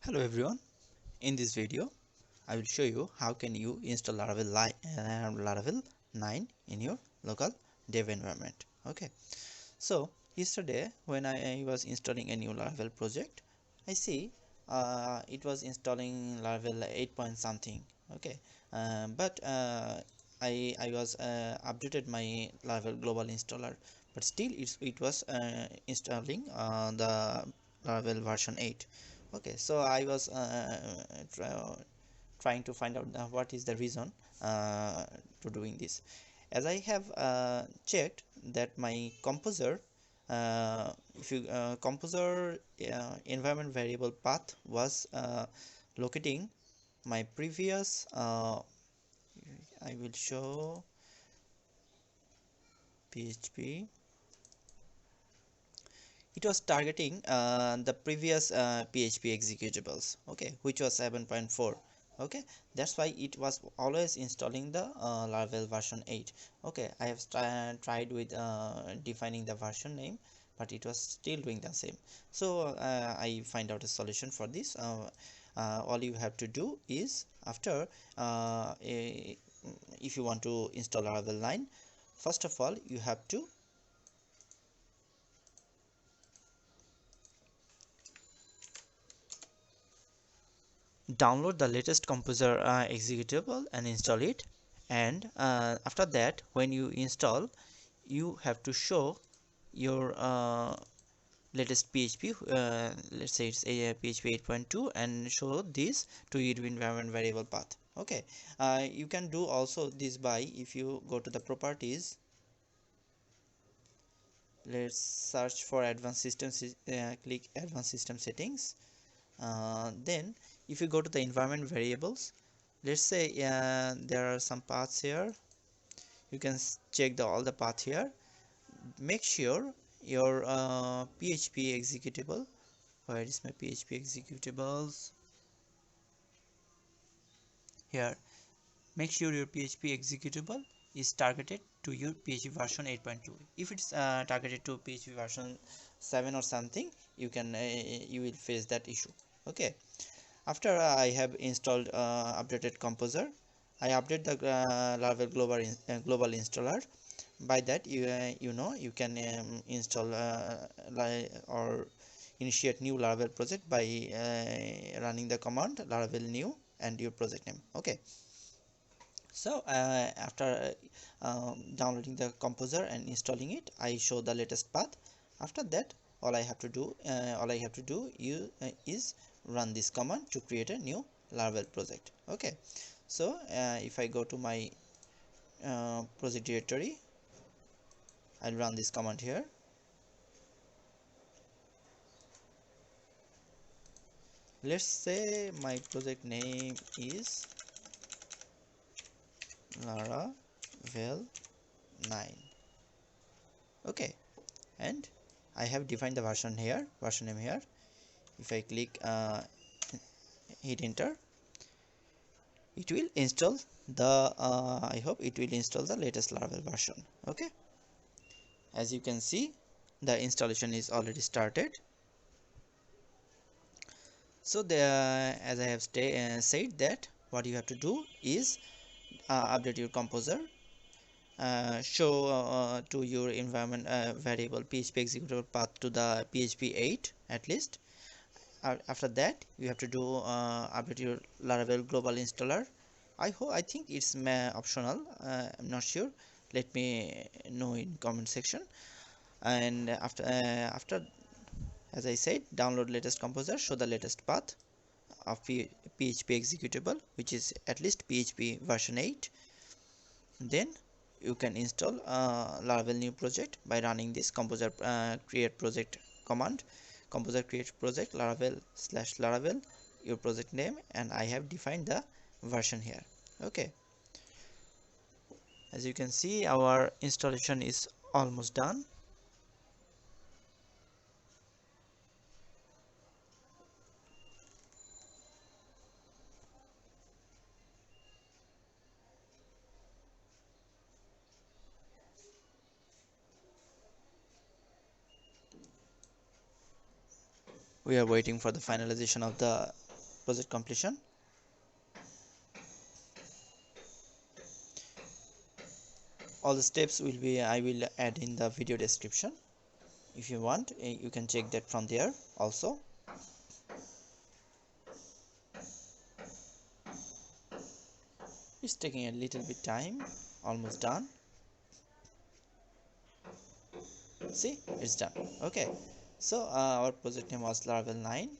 Hello everyone, in this video I will show you how can you install Laravel 9 in your local dev environment. Okay, so yesterday when I was installing a new Laravel project, I see it was installing Laravel 8 point something. Okay, but I was updated my Laravel global installer, but still it was installing the Laravel version 8. Okay, so I was trying to find out what is the reason to doing this. As I have checked that my composer, if you composer environment variable path was locating my previous I will show PHP. It was targeting the previous PHP executables, okay, which was 7.4. Okay, that's why it was always installing the Laravel version 8. Okay, I have tried with defining the version name, but it was still doing the same. So I find out a solution for this. All you have to do is after if you want to install Laravel 9, first of all you have to download the latest composer executable and install it. And after that, when you install, you have to show your latest PHP, let's say it's a PHP 8.2, and show this to your environment variable path. Okay, you can do also this by, if you go to the properties, let's search for advanced systems, click advanced system settings. Then if you go to the environment variables, let's say there are some paths here. You can check all the path here. Make sure your PHP executable, where is my PHP executables, here, make sure your PHP executable is targeted to your PHP version 8.2. If it's targeted to PHP version 7 or something, you will face that issue. Okay, after I have installed updated composer, I update the Laravel global installer. By that you can install or initiate new Laravel project by running the command Laravel new and your project name. Okay, so after downloading the composer and installing it, I show the latest path. After that, all I have to do is run this command to create a new Laravel project. Okay, so if I go to my project directory, I'll run this command here. Let's say my project name is Laravel 9. Okay, and I have defined the version name here. If I click hit enter, it will install the I hope it will install the latest Laravel version. Okay, as you can see, the installation is already started. So as I have said, that what you have to do is update your composer, show to your environment variable PHP executable path to the PHP 8 at least. After that, you have to do update your Laravel global installer. I think it's optional. I'm not sure. Let me know in comment section. And after, as I said, download latest composer, show the latest path of PHP executable, which is at least PHP version 8. Then you can install Laravel new project by running this composer create project command. Composer create project Laravel/Laravel, your project name, and I have defined the version here. Okay, as you can see, our installation is almost done. We are waiting for the finalization of the project completion. All the steps will be I will add in the video description. If you want, you can check that from there also. It's taking a little bit time, almost done. See, it's done. Okay, so our project name was Laravel 9.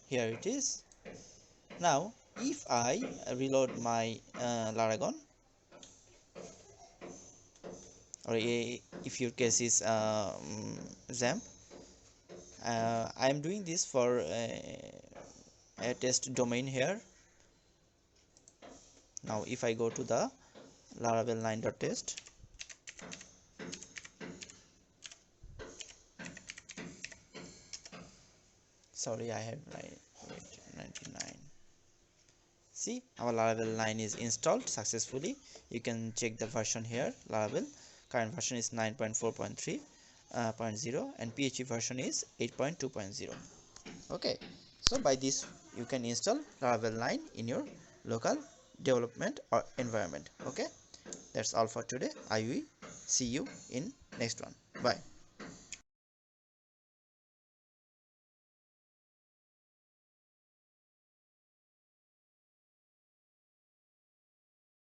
Here it is. Now if I reload my laragon, or if your case is XAMPP, I am doing this for a test domain here. Now if I go to the laravel 9.test, sorry, I have 99. See, our laravel 9 is installed successfully. You can check the version here. Laravel current version is 9.4.3.0 and PHP version is 8.2.0. okay, so by this you can install laravel 9 in your local development or environment. Okay, that's all for today. I will see you in next one. Bye.